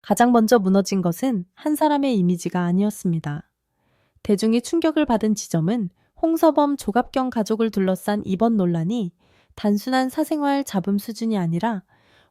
가장 먼저 무너진 것은 한 사람의 이미지가 아니었습니다. 대중이 충격을 받은 지점은 홍서범 조갑경 가족을 둘러싼 이번 논란이 단순한 사생활 잡음 수준이 아니라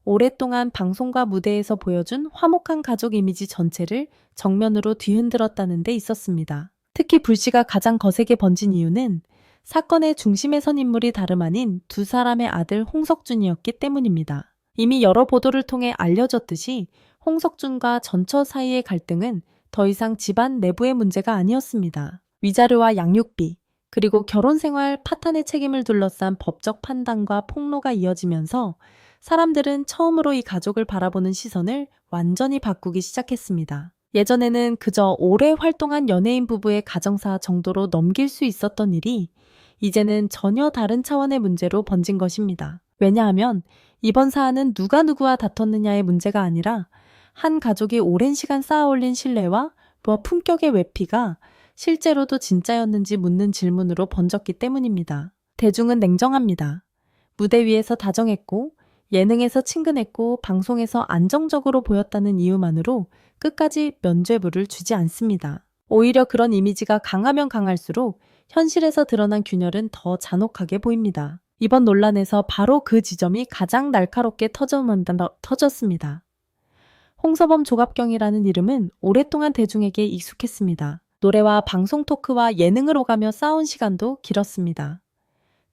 오랫동안 방송과 무대에서 보여준 화목한 가족 이미지 전체를 정면으로 뒤흔들었다는 데 있었습니다. 특히 불씨가 가장 거세게 번진 이유는 사건의 중심에 선 인물이 다름 아닌 두 사람의 아들 홍석준이었기 때문입니다. 이미 여러 보도를 통해 알려졌듯이 홍석준과 전처 사이의 갈등은 더 이상 집안 내부의 문제가 아니었습니다. 위자료와 양육비, 그리고 결혼 생활 파탄의 책임을 둘러싼 법적 판단과 폭로가 이어지면서 사람들은 처음으로 이 가족을 바라보는 시선을 완전히 바꾸기 시작했습니다. 예전에는 그저 오래 활동한 연예인 부부의 가정사 정도로 넘길 수 있었던 일이 이제는 전혀 다른 차원의 문제로 번진 것입니다. 왜냐하면 이번 사안은 누가 누구와 다퉜느냐의 문제가 아니라 한 가족이 오랜 시간 쌓아올린 신뢰와 품격의 외피가 실제로도 진짜였는지 묻는 질문으로 번졌기 때문입니다. 대중은 냉정합니다. 무대 위에서 다정했고 예능에서 친근했고 방송에서 안정적으로 보였다는 이유만으로 끝까지 면죄부를 주지 않습니다. 오히려 그런 이미지가 강하면 강할수록 현실에서 드러난 균열은 더 잔혹하게 보입니다. 이번 논란에서 바로 그 지점이 가장 날카롭게 터졌습니다. 홍서범 조갑경이라는 이름은 오랫동안 대중에게 익숙했습니다. 노래와 방송 토크와 예능을 오가며 쌓은 시간도 길었습니다.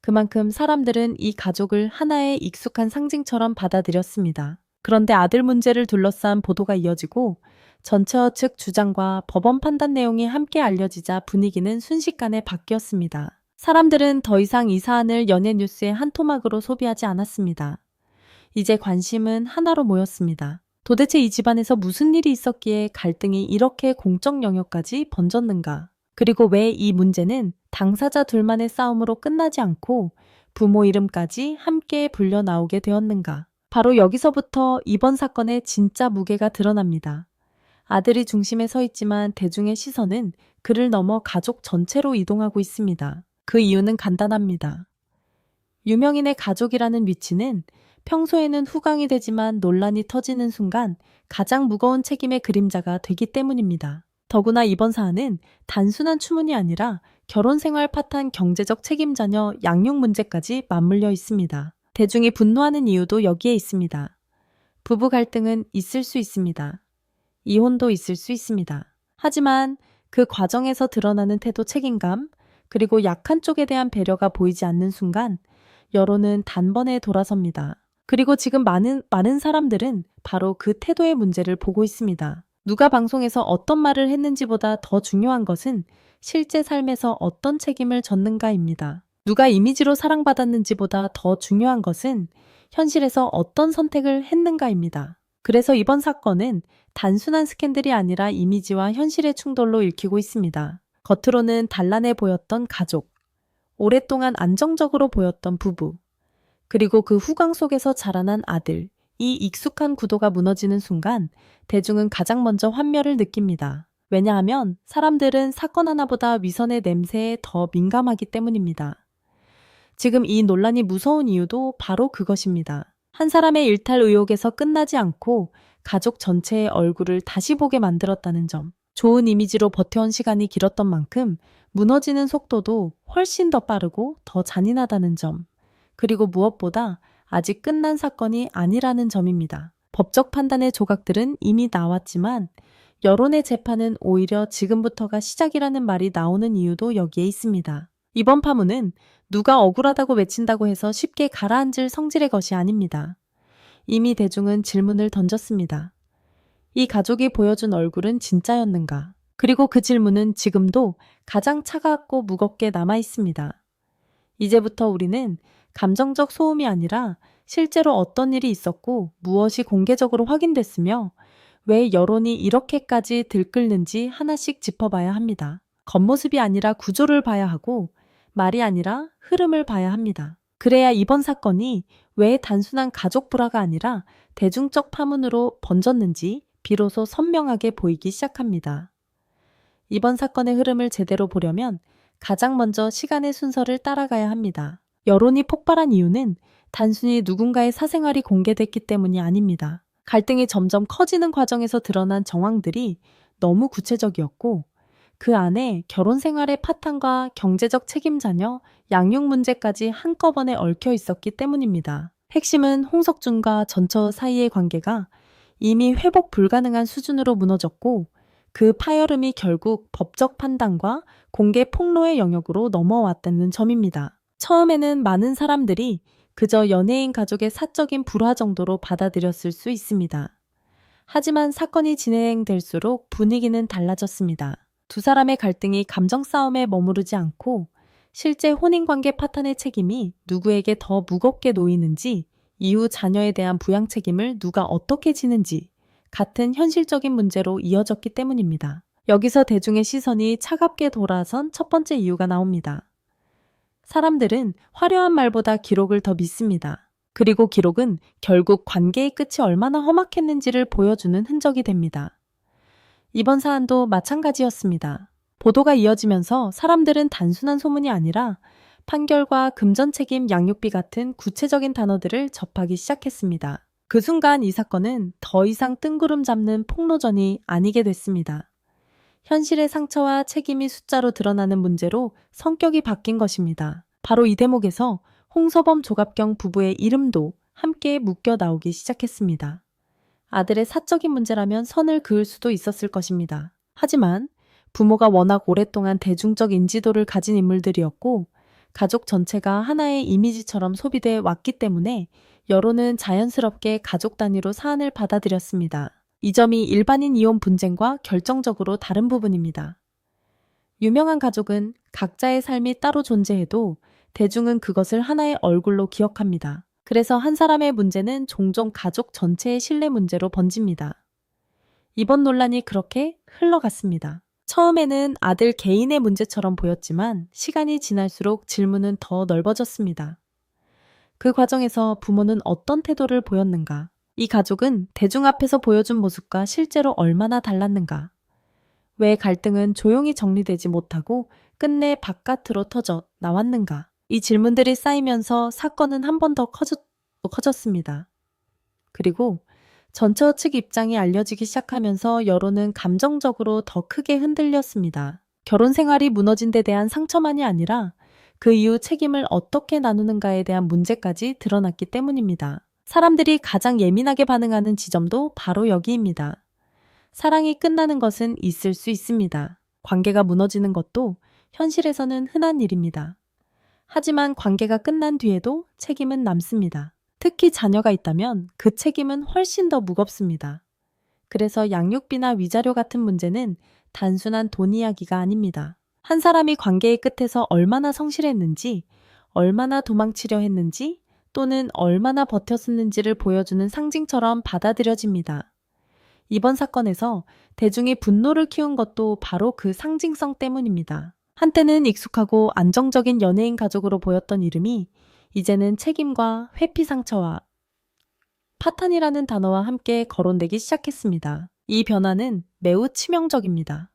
그만큼 사람들은 이 가족을 하나의 익숙한 상징처럼 받아들였습니다. 그런데 아들 문제를 둘러싼 보도가 이어지고 전처 측 주장과 법원 판단 내용이 함께 알려지자 분위기는 순식간에 바뀌었습니다. 사람들은 더 이상 이 사안을 연예 뉴스의 한 토막으로 소비하지 않았습니다. 이제 관심은 하나로 모였습니다. 도대체 이 집안에서 무슨 일이 있었기에 갈등이 이렇게 공적 영역까지 번졌는가? 그리고 왜 이 문제는 당사자 둘만의 싸움으로 끝나지 않고 부모 이름까지 함께 불려 나오게 되었는가? 바로 여기서부터 이번 사건의 진짜 무게가 드러납니다. 아들이 중심에 서 있지만 대중의 시선은 그를 넘어 가족 전체로 이동하고 있습니다. 그 이유는 간단합니다. 유명인의 가족이라는 위치는 평소에는 후광이 되지만 논란이 터지는 순간 가장 무거운 책임의 그림자가 되기 때문입니다. 더구나 이번 사안은 단순한 추문이 아니라 결혼 생활 파탄 경제적 책임자녀 양육 문제까지 맞물려 있습니다. 대중이 분노하는 이유도 여기에 있습니다. 부부 갈등은 있을 수 있습니다. 이혼도 있을 수 있습니다. 하지만 그 과정에서 드러나는 태도 책임감, 그리고 약한 쪽에 대한 배려가 보이지 않는 순간 여론은 단번에 돌아섭니다. 그리고 지금 많은 사람들은 바로 그 태도의 문제를 보고 있습니다. 누가 방송에서 어떤 말을 했는지보다 더 중요한 것은 실제 삶에서 어떤 책임을 졌는가입니다. 누가 이미지로 사랑받았는지보다 더 중요한 것은 현실에서 어떤 선택을 했는가입니다. 그래서 이번 사건은 단순한 스캔들이 아니라 이미지와 현실의 충돌로 읽히고 있습니다. 겉으로는 단란해 보였던 가족, 오랫동안 안정적으로 보였던 부부, 그리고 그 후광 속에서 자라난 아들, 이 익숙한 구도가 무너지는 순간 대중은 가장 먼저 환멸을 느낍니다. 왜냐하면 사람들은 사건 하나보다 위선의 냄새에 더 민감하기 때문입니다. 지금 이 논란이 무서운 이유도 바로 그것입니다. 한 사람의 일탈 의혹에서 끝나지 않고 가족 전체의 얼굴을 다시 보게 만들었다는 점. 좋은 이미지로 버텨온 시간이 길었던 만큼 무너지는 속도도 훨씬 더 빠르고 더 잔인하다는 점. 그리고 무엇보다 아직 끝난 사건이 아니라는 점입니다. 법적 판단의 조각들은 이미 나왔지만 여론의 재판은 오히려 지금부터가 시작이라는 말이 나오는 이유도 여기에 있습니다. 이번 파문은 누가 억울하다고 외친다고 해서 쉽게 가라앉을 성질의 것이 아닙니다. 이미 대중은 질문을 던졌습니다. 이 가족이 보여준 얼굴은 진짜였는가? 그리고 그 질문은 지금도 가장 차갑고 무겁게 남아 있습니다. 이제부터 우리는 감정적 소음이 아니라 실제로 어떤 일이 있었고 무엇이 공개적으로 확인됐으며 왜 여론이 이렇게까지 들끓는지 하나씩 짚어봐야 합니다. 겉모습이 아니라 구조를 봐야 하고 말이 아니라 흐름을 봐야 합니다. 그래야 이번 사건이 왜 단순한 가족 불화가 아니라 대중적 파문으로 번졌는지 비로소 선명하게 보이기 시작합니다. 이번 사건의 흐름을 제대로 보려면 가장 먼저 시간의 순서를 따라가야 합니다. 여론이 폭발한 이유는 단순히 누군가의 사생활이 공개됐기 때문이 아닙니다. 갈등이 점점 커지는 과정에서 드러난 정황들이 너무 구체적이었고 그 안에 결혼 생활의 파탄과 경제적 책임 자녀, 양육 문제까지 한꺼번에 얽혀 있었기 때문입니다. 핵심은 홍석준과 전처 사이의 관계가 이미 회복 불가능한 수준으로 무너졌고 그 파열음이 결국 법적 판단과 공개 폭로의 영역으로 넘어왔다는 점입니다. 처음에는 많은 사람들이 그저 연예인 가족의 사적인 불화 정도로 받아들였을 수 있습니다. 하지만 사건이 진행될수록 분위기는 달라졌습니다. 두 사람의 갈등이 감정 싸움에 머무르지 않고 실제 혼인관계 파탄의 책임이 누구에게 더 무겁게 놓이는지, 이후 자녀에 대한 부양 책임을 누가 어떻게 지는지 같은 현실적인 문제로 이어졌기 때문입니다. 여기서 대중의 시선이 차갑게 돌아선 첫 번째 이유가 나옵니다. 사람들은 화려한 말보다 기록을 더 믿습니다. 그리고 기록은 결국 관계의 끝이 얼마나 험악했는지를 보여주는 흔적이 됩니다. 이번 사안도 마찬가지였습니다. 보도가 이어지면서 사람들은 단순한 소문이 아니라 판결과 금전 책임, 양육비 같은 구체적인 단어들을 접하기 시작했습니다. 그 순간 이 사건은 더 이상 뜬구름 잡는 폭로전이 아니게 됐습니다. 현실의 상처와 책임이 숫자로 드러나는 문제로 성격이 바뀐 것입니다. 바로 이 대목에서 홍서범 조갑경 부부의 이름도 함께 묶여 나오기 시작했습니다. 아들의 사적인 문제라면 선을 그을 수도 있었을 것입니다. 하지만 부모가 워낙 오랫동안 대중적 인지도를 가진 인물들이었고 가족 전체가 하나의 이미지처럼 소비돼 왔기 때문에 여론은 자연스럽게 가족 단위로 사안을 받아들였습니다. 이 점이 일반인 이혼 분쟁과 결정적으로 다른 부분입니다. 유명한 가족은 각자의 삶이 따로 존재해도 대중은 그것을 하나의 얼굴로 기억합니다. 그래서 한 사람의 문제는 종종 가족 전체의 신뢰 문제로 번집니다. 이번 논란이 그렇게 흘러갔습니다. 처음에는 아들 개인의 문제처럼 보였지만 시간이 지날수록 질문은 더 넓어졌습니다. 그 과정에서 부모는 어떤 태도를 보였는가? 이 가족은 대중 앞에서 보여준 모습과 실제로 얼마나 달랐는가? 왜 갈등은 조용히 정리되지 못하고 끝내 바깥으로 터져 나왔는가? 이 질문들이 쌓이면서 사건은 한 번 더 커졌습니다. 그리고 전처 측 입장이 알려지기 시작하면서 여론은 감정적으로 더 크게 흔들렸습니다. 결혼 생활이 무너진 데 대한 상처만이 아니라 그 이후 책임을 어떻게 나누는가에 대한 문제까지 드러났기 때문입니다. 사람들이 가장 예민하게 반응하는 지점도 바로 여기입니다. 사랑이 끝나는 것은 있을 수 있습니다. 관계가 무너지는 것도 현실에서는 흔한 일입니다. 하지만 관계가 끝난 뒤에도 책임은 남습니다. 특히 자녀가 있다면 그 책임은 훨씬 더 무겁습니다. 그래서 양육비나 위자료 같은 문제는 단순한 돈 이야기가 아닙니다. 한 사람이 관계의 끝에서 얼마나 성실했는지, 얼마나 도망치려 했는지, 또는 얼마나 버텼었는지를 보여주는 상징처럼 받아들여집니다. 이번 사건에서 대중이 분노를 키운 것도 바로 그 상징성 때문입니다. 한때는 익숙하고 안정적인 연예인 가족으로 보였던 이름이 이제는 책임과 회피 상처와 파탄이라는 단어와 함께 거론되기 시작했습니다. 이 변화는 매우 치명적입니다.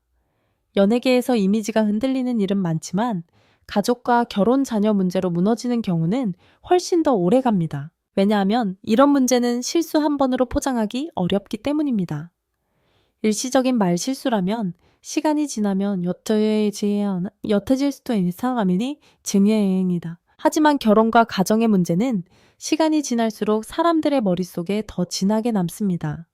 연예계에서 이미지가 흔들리는 일은 많지만 가족과 결혼 자녀 문제로 무너지는 경우는 훨씬 더 오래 갑니다. 왜냐하면 이런 문제는 실수 한 번으로 포장하기 어렵기 때문입니다. 일시적인 말 실수라면 시간이 지나면 옅어질 수도 있는 상황이니 증여행위다. 하지만 결혼과 가정의 문제는 시간이 지날수록 사람들의 머릿속에 더 진하게 남습니다.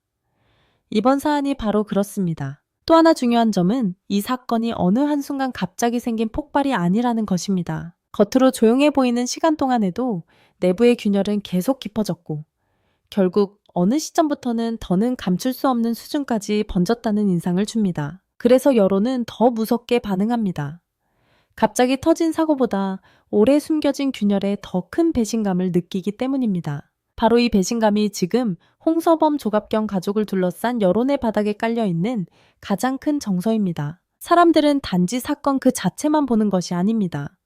이번 사안이 바로 그렇습니다. 또 하나 중요한 점은 이 사건이 어느 한순간 갑자기 생긴 폭발이 아니라는 것입니다. 겉으로 조용해 보이는 시간 동안에도 내부의 균열은 계속 깊어졌고 결국 어느 시점부터는 더는 감출 수 없는 수준까지 번졌다는 인상을 줍니다. 그래서 여론은 더 무섭게 반응합니다. 갑자기 터진 사고보다 오래 숨겨진 균열에 더 큰 배신감을 느끼기 때문입니다. 바로 이 배신감이 지금 홍서범 조갑경 가족을 둘러싼 여론의 바닥에 깔려있는 가장 큰 정서입니다. 사람들은 단지 사건 그 자체만 보는 것이 아닙니다.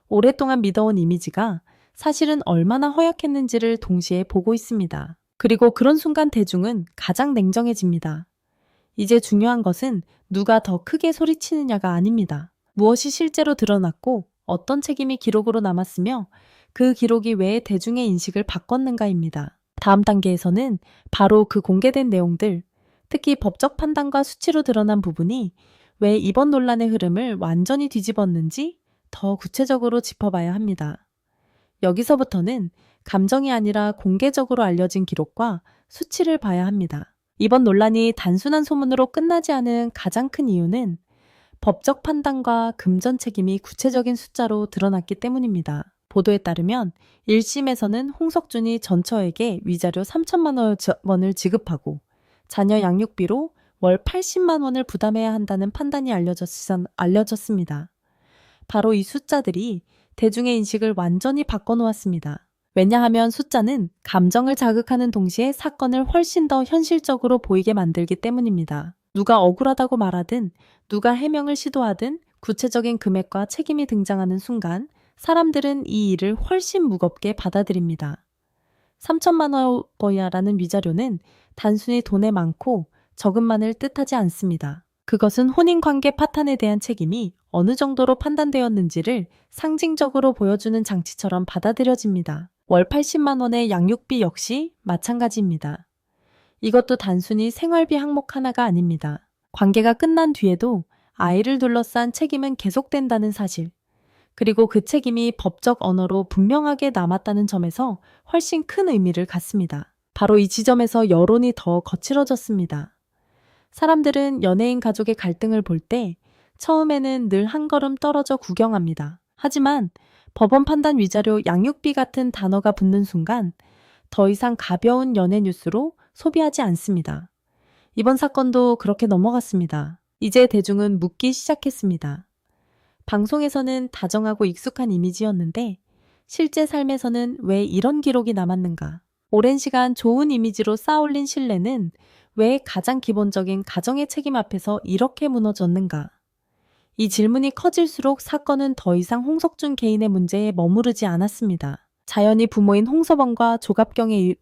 오랫동안 믿어온 이미지가 사실은 얼마나 허약했는지를 동시에 보고 있습니다. 그리고 그런 순간 대중은 가장 냉정해집니다. 이제 중요한 것은 누가 더 크게 소리치느냐가 아닙니다. 무엇이 실제로 드러났고 어떤 책임이 기록으로 남았으며 그 기록이 왜 대중의 인식을 바꿨는가입니다. 다음 단계에서는 바로 그 공개된 내용들, 특히 법적 판단과 수치로 드러난 부분이 왜 이번 논란의 흐름을 완전히 뒤집었는지 더 구체적으로 짚어봐야 합니다. 여기서부터는 감정이 아니라 공개적으로 알려진 기록과 수치를 봐야 합니다. 이번 논란이 단순한 소문으로 끝나지 않은 가장 큰 이유는 법적 판단과 금전 책임이 구체적인 숫자로 드러났기 때문입니다. 보도에 따르면 1심에서는 홍석준이 전처에게 위자료 3천만 원을 지급하고 자녀 양육비로 월 80만 원을 부담해야 한다는 판단이 알려졌습니다. 바로 이 숫자들이 대중의 인식을 완전히 바꿔놓았습니다. 왜냐하면 숫자는 감정을 자극하는 동시에 사건을 훨씬 더 현실적으로 보이게 만들기 때문입니다. 누가 억울하다고 말하든 누가 해명을 시도하든 구체적인 금액과 책임이 등장하는 순간 사람들은 이 일을 훨씬 무겁게 받아들입니다. 3천만 원이라는 위자료는 단순히 돈의 많고 적음만을 뜻하지 않습니다. 그것은 혼인관계 파탄에 대한 책임이 어느 정도로 판단되었는지를 상징적으로 보여주는 장치처럼 받아들여집니다. 월 80만 원의 양육비 역시 마찬가지입니다. 이것도 단순히 생활비 항목 하나가 아닙니다. 관계가 끝난 뒤에도 아이를 둘러싼 책임은 계속된다는 사실, 그리고 그 책임이 법적 언어로 분명하게 남았다는 점에서 훨씬 큰 의미를 갖습니다. 바로 이 지점에서 여론이 더 거칠어졌습니다. 사람들은 연예인 가족의 갈등을 볼 때 처음에는 늘 한 걸음 떨어져 구경합니다. 하지만 법원 판단 위자료 양육비 같은 단어가 붙는 순간 더 이상 가벼운 연예 뉴스로 소비하지 않습니다. 이번 사건도 그렇게 넘어갔습니다. 이제 대중은 묻기 시작했습니다. 방송에서는 다정하고 익숙한 이미지였는데 실제 삶에서는 왜 이런 기록이 남았는가? 오랜 시간 좋은 이미지로 쌓아올린 신뢰는 왜 가장 기본적인 가정의 책임 앞에서 이렇게 무너졌는가? 이 질문이 커질수록 사건은 더 이상 홍석준 개인의 문제에 머무르지 않았습니다. 자연히 부모인 홍서범과 조갑경의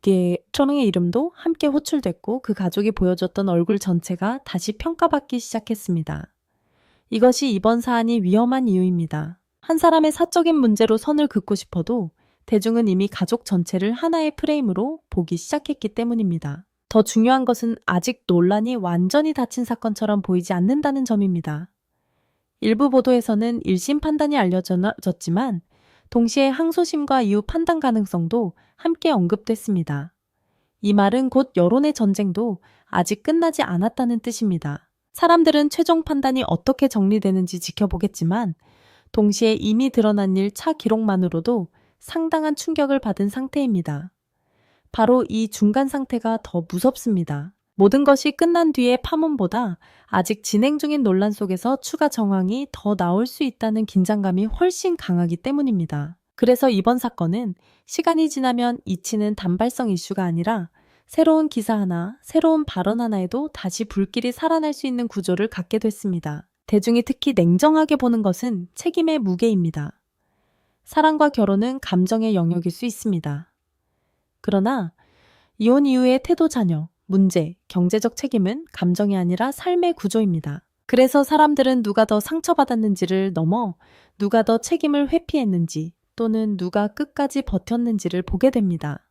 초롱의 이름도 함께 호출됐고 그 가족이 보여줬던 얼굴 전체가 다시 평가받기 시작했습니다. 이것이 이번 사안이 위험한 이유입니다. 한 사람의 사적인 문제로 선을 긋고 싶어도 대중은 이미 가족 전체를 하나의 프레임으로 보기 시작했기 때문입니다. 더 중요한 것은 아직 논란이 완전히 닫힌 사건처럼 보이지 않는다는 점입니다. 일부 보도에서는 1심 판단이 알려졌지만 동시에 항소심과 이후 판단 가능성도 함께 언급됐습니다. 이 말은 곧 여론의 전쟁도 아직 끝나지 않았다는 뜻입니다. 사람들은 최종 판단이 어떻게 정리되는지 지켜보겠지만 동시에 이미 드러난 일 차 기록만으로도 상당한 충격을 받은 상태입니다. 바로 이 중간 상태가 더 무섭습니다. 모든 것이 끝난 뒤의 파문보다 아직 진행 중인 논란 속에서 추가 정황이 더 나올 수 있다는 긴장감이 훨씬 강하기 때문입니다. 그래서 이번 사건은 시간이 지나면 잊히는 단발성 이슈가 아니라 새로운 기사 하나, 새로운 발언 하나에도 다시 불길이 살아날 수 있는 구조를 갖게 됐습니다. 대중이 특히 냉정하게 보는 것은 책임의 무게입니다. 사랑과 결혼은 감정의 영역일 수 있습니다. 그러나 이혼 이후의 태도 자녀, 문제, 경제적 책임은 감정이 아니라 삶의 구조입니다. 그래서 사람들은 누가 더 상처받았는지를 넘어 누가 더 책임을 회피했는지 또는 누가 끝까지 버텼는지를 보게 됩니다.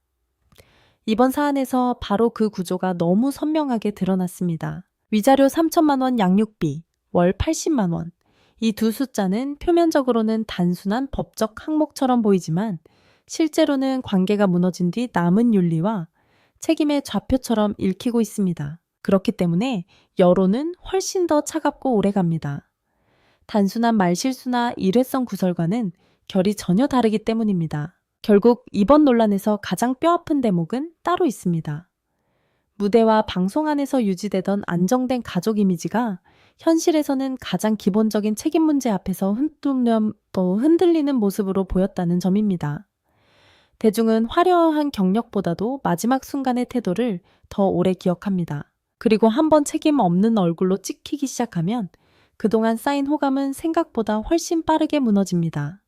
이번 사안에서 바로 그 구조가 너무 선명하게 드러났습니다. 위자료 3천만 원 양육비, 월 80만 원. 이 두 숫자는 표면적으로는 단순한 법적 항목처럼 보이지만 실제로는 관계가 무너진 뒤 남은 윤리와 책임의 좌표처럼 읽히고 있습니다. 그렇기 때문에 여론은 훨씬 더 차갑고 오래갑니다. 단순한 말실수나 일회성 구설과는 결이 전혀 다르기 때문입니다. 결국 이번 논란에서 가장 뼈아픈 대목은 따로 있습니다. 무대와 방송 안에서 유지되던 안정된 가족 이미지가 현실에서는 가장 기본적인 책임 문제 앞에서 흔들리는 모습으로 보였다는 점입니다. 대중은 화려한 경력보다도 마지막 순간의 태도를 더 오래 기억합니다. 그리고 한번 책임 없는 얼굴로 찍히기 시작하면 그동안 쌓인 호감은 생각보다 훨씬 빠르게 무너집니다.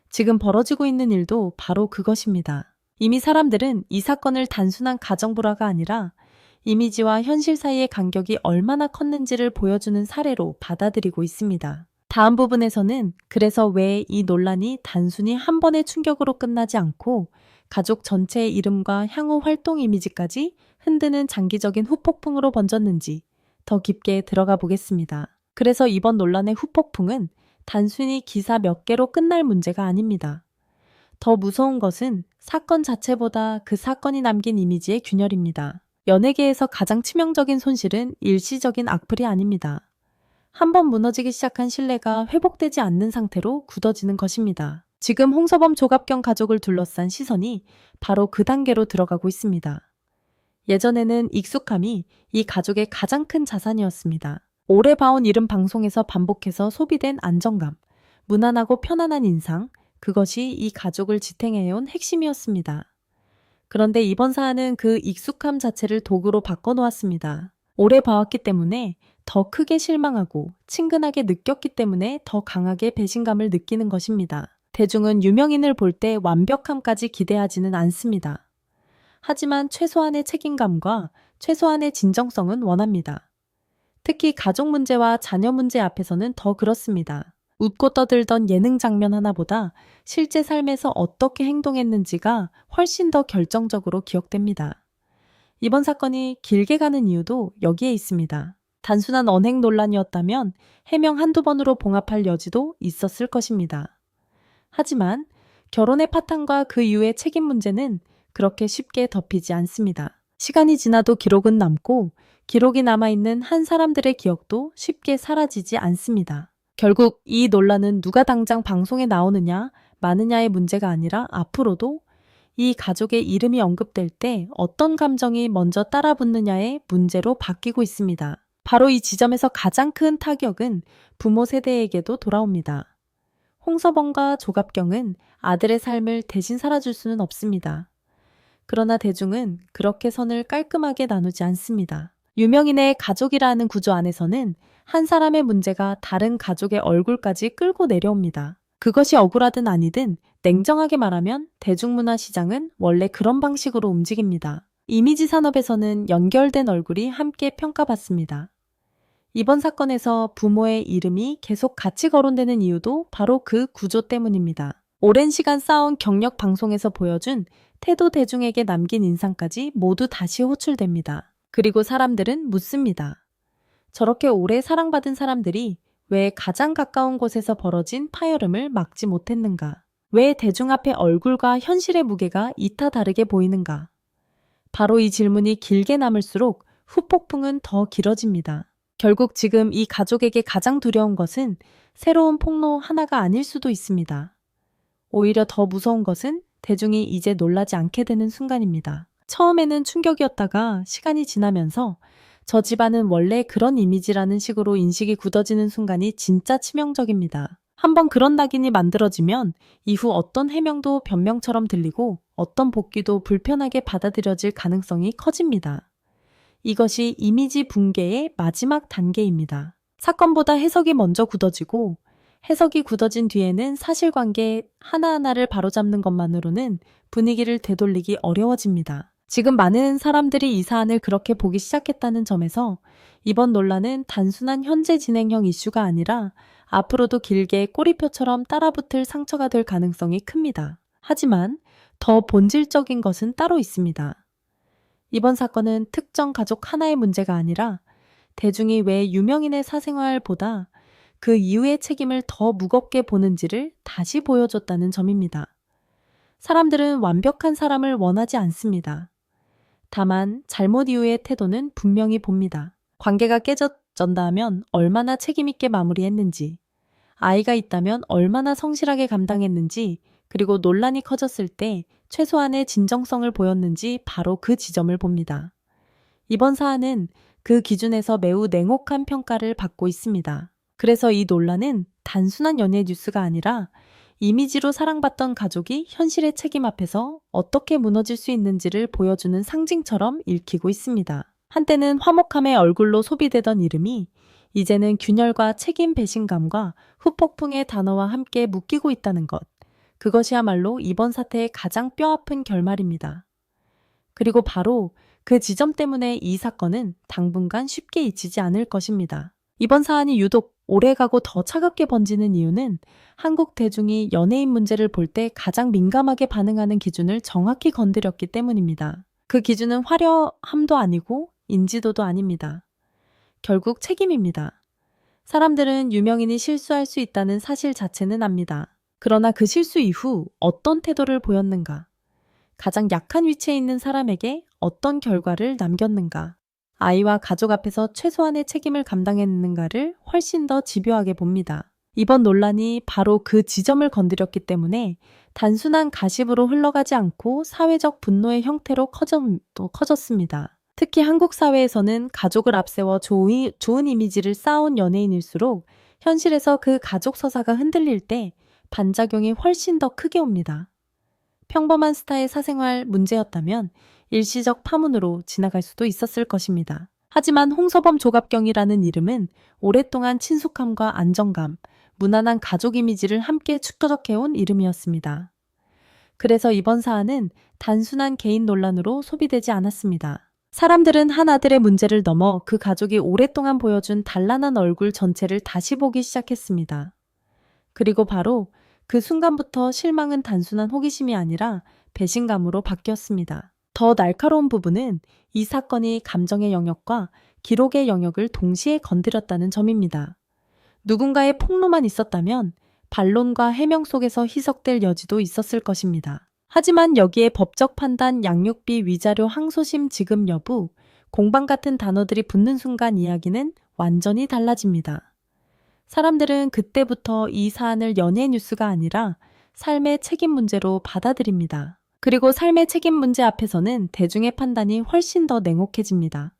지금 벌어지고 있는 일도 바로 그것입니다. 이미 사람들은 이 사건을 단순한 가정 불화가 아니라 이미지와 현실 사이의 간격이 얼마나 컸는지를 보여주는 사례로 받아들이고 있습니다. 다음 부분에서는 그래서 왜 이 논란이 단순히 한 번의 충격으로 끝나지 않고 가족 전체의 이름과 향후 활동 이미지까지 흔드는 장기적인 후폭풍으로 번졌는지 더 깊게 들어가 보겠습니다. 그래서 이번 논란의 후폭풍은 단순히 기사 몇 개로 끝날 문제가 아닙니다. 더 무서운 것은 사건 자체보다 그 사건이 남긴 이미지의 균열입니다. 연예계에서 가장 치명적인 손실은 일시적인 악플이 아닙니다. 한번 무너지기 시작한 신뢰가 회복되지 않는 상태로 굳어지는 것입니다. 지금 홍서범 조갑경 가족을 둘러싼 시선이 바로 그 단계로 들어가고 있습니다. 예전에는 익숙함이 이 가족의 가장 큰 자산이었습니다. 오래 봐온 이름 방송에서 반복해서 소비된 안정감, 무난하고 편안한 인상, 그것이 이 가족을 지탱해온 핵심이었습니다. 그런데 이번 사안은 그 익숙함 자체를 도구로 바꿔놓았습니다. 오래 봐왔기 때문에 더 크게 실망하고 친근하게 느꼈기 때문에 더 강하게 배신감을 느끼는 것입니다. 대중은 유명인을 볼 때 완벽함까지 기대하지는 않습니다. 하지만 최소한의 책임감과 최소한의 진정성은 원합니다. 특히 가족 문제와 자녀 문제 앞에서는 더 그렇습니다. 웃고 떠들던 예능 장면 하나보다 실제 삶에서 어떻게 행동했는지가 훨씬 더 결정적으로 기억됩니다. 이번 사건이 길게 가는 이유도 여기에 있습니다. 단순한 언행 논란이었다면 해명 한두 번으로 봉합할 여지도 있었을 것입니다. 하지만 결혼의 파탄과 그 이후의 책임 문제는 그렇게 쉽게 덮이지 않습니다. 시간이 지나도 기록은 남고 기록이 남아있는 한 사람들의 기억도 쉽게 사라지지 않습니다. 결국 이 논란은 누가 당장 방송에 나오느냐, 마느냐의 문제가 아니라 앞으로도 이 가족의 이름이 언급될 때 어떤 감정이 먼저 따라붙느냐의 문제로 바뀌고 있습니다. 바로 이 지점에서 가장 큰 타격은 부모 세대에게도 돌아옵니다. 홍서범과 조갑경은 아들의 삶을 대신 살아줄 수는 없습니다. 그러나 대중은 그렇게 선을 깔끔하게 나누지 않습니다. 유명인의 가족이라는 구조 안에서는 한 사람의 문제가 다른 가족의 얼굴까지 끌고 내려옵니다. 그것이 억울하든 아니든 냉정하게 말하면 대중문화 시장은 원래 그런 방식으로 움직입니다. 이미지 산업에서는 연결된 얼굴이 함께 평가받습니다. 이번 사건에서 부모의 이름이 계속 같이 거론되는 이유도 바로 그 구조 때문입니다. 오랜 시간 쌓아온 경력 방송에서 보여준 태도 대중에게 남긴 인상까지 모두 다시 호출됩니다. 그리고 사람들은 묻습니다. 저렇게 오래 사랑받은 사람들이 왜 가장 가까운 곳에서 벌어진 파열음을 막지 못했는가? 왜 대중 앞의 얼굴과 현실의 무게가 이타 다르게 보이는가? 바로 이 질문이 길게 남을수록 후폭풍은 더 길어집니다. 결국 지금 이 가족에게 가장 두려운 것은 새로운 폭로 하나가 아닐 수도 있습니다. 오히려 더 무서운 것은 대중이 이제 놀라지 않게 되는 순간입니다. 처음에는 충격이었다가 시간이 지나면서 저 집안은 원래 그런 이미지라는 식으로 인식이 굳어지는 순간이 진짜 치명적입니다. 한번 그런 낙인이 만들어지면 이후 어떤 해명도 변명처럼 들리고 어떤 복귀도 불편하게 받아들여질 가능성이 커집니다. 이것이 이미지 붕괴의 마지막 단계입니다. 사건보다 해석이 먼저 굳어지고 해석이 굳어진 뒤에는 사실관계 하나하나를 바로잡는 것만으로는 분위기를 되돌리기 어려워집니다. 지금 많은 사람들이 이 사안을 그렇게 보기 시작했다는 점에서 이번 논란은 단순한 현재 진행형 이슈가 아니라 앞으로도 길게 꼬리표처럼 따라붙을 상처가 될 가능성이 큽니다. 하지만 더 본질적인 것은 따로 있습니다. 이번 사건은 특정 가족 하나의 문제가 아니라 대중이 왜 유명인의 사생활보다 그 이후의 책임을 더 무겁게 보는지를 다시 보여줬다는 점입니다. 사람들은 완벽한 사람을 원하지 않습니다. 다만 잘못 이후의 태도는 분명히 봅니다. 관계가 깨졌다면 얼마나 책임있게 마무리했는지, 아이가 있다면 얼마나 성실하게 감당했는지, 그리고 논란이 커졌을 때 최소한의 진정성을 보였는지 바로 그 지점을 봅니다. 이번 사안은 그 기준에서 매우 냉혹한 평가를 받고 있습니다. 그래서 이 논란은 단순한 연예 뉴스가 아니라 이미지로 사랑받던 가족이 현실의 책임 앞에서 어떻게 무너질 수 있는지를 보여주는 상징처럼 읽히고 있습니다. 한때는 화목함의 얼굴로 소비되던 이름이 이제는 균열과 책임 배신감과 후폭풍의 단어와 함께 묶이고 있다는 것. 그것이야말로 이번 사태의 가장 뼈아픈 결말입니다. 그리고 바로 그 지점 때문에 이 사건은 당분간 쉽게 잊히지 않을 것입니다. 이번 사안이 유독 오래가고 더 차갑게 번지는 이유는 한국 대중이 연예인 문제를 볼 때 가장 민감하게 반응하는 기준을 정확히 건드렸기 때문입니다. 그 기준은 화려함도 아니고 인지도도 아닙니다. 결국 책임입니다. 사람들은 유명인이 실수할 수 있다는 사실 자체는 압니다. 그러나 그 실수 이후 어떤 태도를 보였는가? 가장 약한 위치에 있는 사람에게 어떤 결과를 남겼는가? 아이와 가족 앞에서 최소한의 책임을 감당했는가를 훨씬 더 집요하게 봅니다. 이번 논란이 바로 그 지점을 건드렸기 때문에 단순한 가십으로 흘러가지 않고 사회적 분노의 형태로 커졌습니다. 특히 한국 사회에서는 가족을 앞세워 좋은 이미지를 쌓아온 연예인일수록 현실에서 그 가족 서사가 흔들릴 때 반작용이 훨씬 더 크게 옵니다. 평범한 스타의 사생활 문제였다면 일시적 파문으로 지나갈 수도 있었을 것입니다. 하지만 홍서범 조갑경이라는 이름은 오랫동안 친숙함과 안정감, 무난한 가족 이미지를 함께 축적해온 이름이었습니다. 그래서 이번 사안은 단순한 개인 논란으로 소비되지 않았습니다. 사람들은 한 아들의 문제를 넘어 그 가족이 오랫동안 보여준 단란한 얼굴 전체를 다시 보기 시작했습니다. 그리고 바로 그 순간부터 실망은 단순한 호기심이 아니라 배신감으로 바뀌었습니다. 더 날카로운 부분은 이 사건이 감정의 영역과 기록의 영역을 동시에 건드렸다는 점입니다. 누군가의 폭로만 있었다면 반론과 해명 속에서 희석될 여지도 있었을 것입니다. 하지만 여기에 법적 판단, 양육비, 위자료, 항소심 지급 여부, 공방 같은 단어들이 붙는 순간 이야기는 완전히 달라집니다. 사람들은 그때부터 이 사안을 연예 뉴스가 아니라 삶의 책임 문제로 받아들입니다. 그리고 삶의 책임 문제 앞에서는 대중의 판단이 훨씬 더 냉혹해집니다.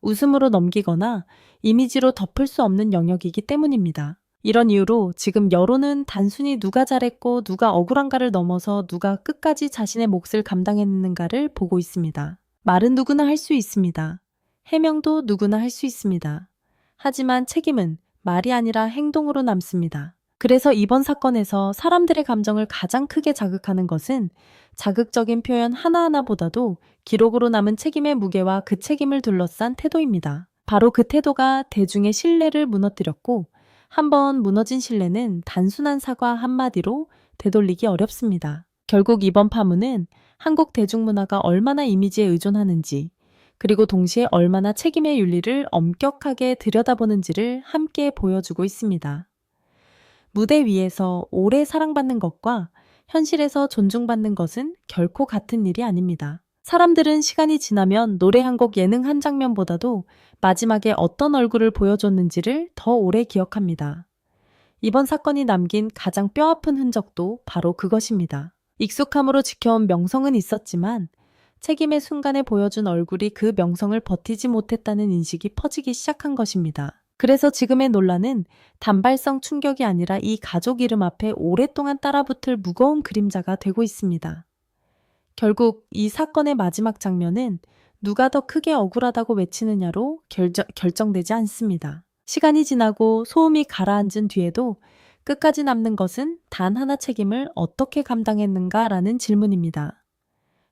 웃음으로 넘기거나 이미지로 덮을 수 없는 영역이기 때문입니다. 이런 이유로 지금 여론은 단순히 누가 잘했고 누가 억울한가를 넘어서 누가 끝까지 자신의 몫을 감당했는가를 보고 있습니다. 말은 누구나 할 수 있습니다. 해명도 누구나 할 수 있습니다. 하지만 책임은 말이 아니라 행동으로 남습니다. 그래서 이번 사건에서 사람들의 감정을 가장 크게 자극하는 것은 자극적인 표현 하나하나보다도 기록으로 남은 책임의 무게와 그 책임을 둘러싼 태도입니다. 바로 그 태도가 대중의 신뢰를 무너뜨렸고 한번 무너진 신뢰는 단순한 사과 한마디로 되돌리기 어렵습니다. 결국 이번 파문은 한국 대중문화가 얼마나 이미지에 의존하는지 그리고 동시에 얼마나 책임의 윤리를 엄격하게 들여다보는지를 함께 보여주고 있습니다. 무대 위에서 오래 사랑받는 것과 현실에서 존중받는 것은 결코 같은 일이 아닙니다. 사람들은 시간이 지나면 노래 한 곡, 예능 한 장면보다도 마지막에 어떤 얼굴을 보여줬는지를 더 오래 기억합니다. 이번 사건이 남긴 가장 뼈아픈 흔적도 바로 그것입니다. 익숙함으로 지켜온 명성은 있었지만 책임의 순간에 보여준 얼굴이 그 명성을 버티지 못했다는 인식이 퍼지기 시작한 것입니다. 그래서 지금의 논란은 단발성 충격이 아니라 이 가족 이름 앞에 오랫동안 따라붙을 무거운 그림자가 되고 있습니다. 결국 이 사건의 마지막 장면은 누가 더 크게 억울하다고 외치느냐로 결정되지 않습니다. 시간이 지나고 소음이 가라앉은 뒤에도 끝까지 남는 것은 단 하나 책임을 어떻게 감당했는가라는 질문입니다.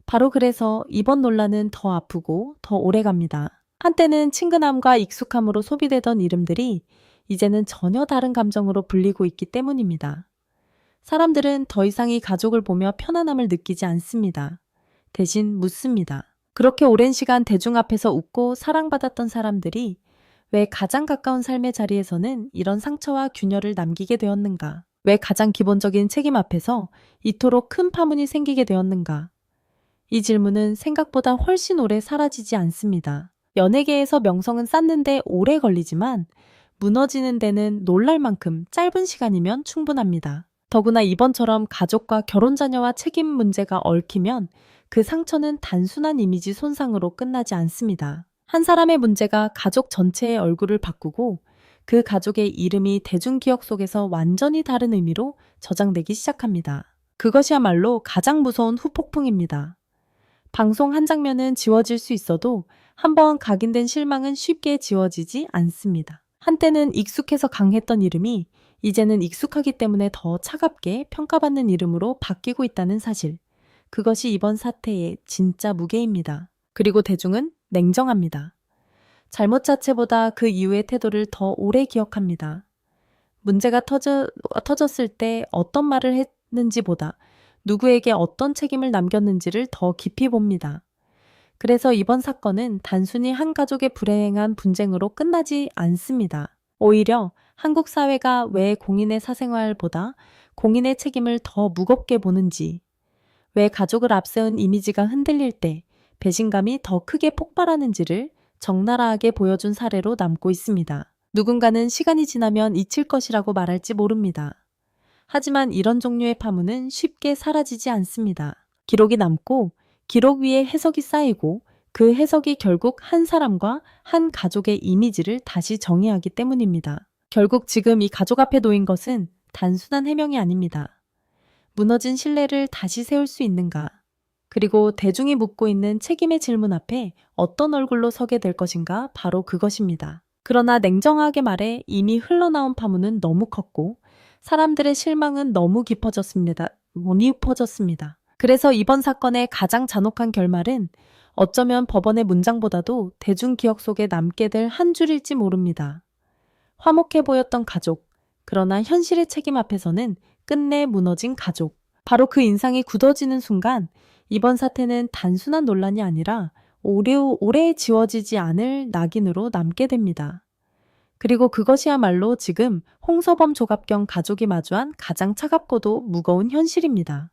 바로 그래서 이번 논란은 더 아프고 더 오래갑니다. 한때는 친근함과 익숙함으로 소비되던 이름들이 이제는 전혀 다른 감정으로 불리고 있기 때문입니다. 사람들은 더 이상 이 가족을 보며 편안함을 느끼지 않습니다. 대신 묻습니다. 그렇게 오랜 시간 대중 앞에서 웃고 사랑받았던 사람들이 왜 가장 가까운 삶의 자리에서는 이런 상처와 균열을 남기게 되었는가? 왜 가장 기본적인 책임 앞에서 이토록 큰 파문이 생기게 되었는가? 이 질문은 생각보다 훨씬 오래 사라지지 않습니다. 연예계에서 명성은 쌓는데 오래 걸리지만 무너지는 데는 놀랄 만큼 짧은 시간이면 충분합니다. 더구나 이번처럼 가족과 결혼 자녀와 책임 문제가 얽히면 그 상처는 단순한 이미지 손상으로 끝나지 않습니다. 한 사람의 문제가 가족 전체의 얼굴을 바꾸고 그 가족의 이름이 대중기억 속에서 완전히 다른 의미로 저장되기 시작합니다. 그것이야말로 가장 무서운 후폭풍입니다. 방송 한 장면은 지워질 수 있어도 한번 각인된 실망은 쉽게 지워지지 않습니다. 한때는 익숙해서 강했던 이름이 이제는 익숙하기 때문에 더 차갑게 평가받는 이름으로 바뀌고 있다는 사실. 그것이 이번 사태의 진짜 무게입니다. 그리고 대중은 냉정합니다. 잘못 자체보다 그 이후의 태도를 더 오래 기억합니다. 문제가 터졌을 때 어떤 말을 했는지보다 누구에게 어떤 책임을 남겼는지를 더 깊이 봅니다. 그래서 이번 사건은 단순히 한 가족의 불행한 분쟁으로 끝나지 않습니다. 오히려 한국 사회가 왜 공인의 사생활보다 공인의 책임을 더 무겁게 보는지, 왜 가족을 앞세운 이미지가 흔들릴 때 배신감이 더 크게 폭발하는지를 적나라하게 보여준 사례로 남고 있습니다. 누군가는 시간이 지나면 잊힐 것이라고 말할지 모릅니다. 하지만 이런 종류의 파문은 쉽게 사라지지 않습니다. 기록이 남고 기록 위에 해석이 쌓이고 그 해석이 결국 한 사람과 한 가족의 이미지를 다시 정의하기 때문입니다. 결국 지금 이 가족 앞에 놓인 것은 단순한 해명이 아닙니다. 무너진 신뢰를 다시 세울 수 있는가? 그리고 대중이 묻고 있는 책임의 질문 앞에 어떤 얼굴로 서게 될 것인가? 바로 그것입니다. 그러나 냉정하게 말해 이미 흘러나온 파문은 너무 컸고 사람들의 실망은 너무 깊어졌습니다. 그래서 이번 사건의 가장 잔혹한 결말은 어쩌면 법원의 문장보다도 대중 기억 속에 남게 될 한 줄일지 모릅니다. 화목해 보였던 가족, 그러나 현실의 책임 앞에서는 끝내 무너진 가족. 바로 그 인상이 굳어지는 순간 이번 사태는 단순한 논란이 아니라 오래 지워지지 않을 낙인으로 남게 됩니다. 그리고 그것이야말로 지금 홍서범 조갑경 가족이 마주한 가장 차갑고도 무거운 현실입니다.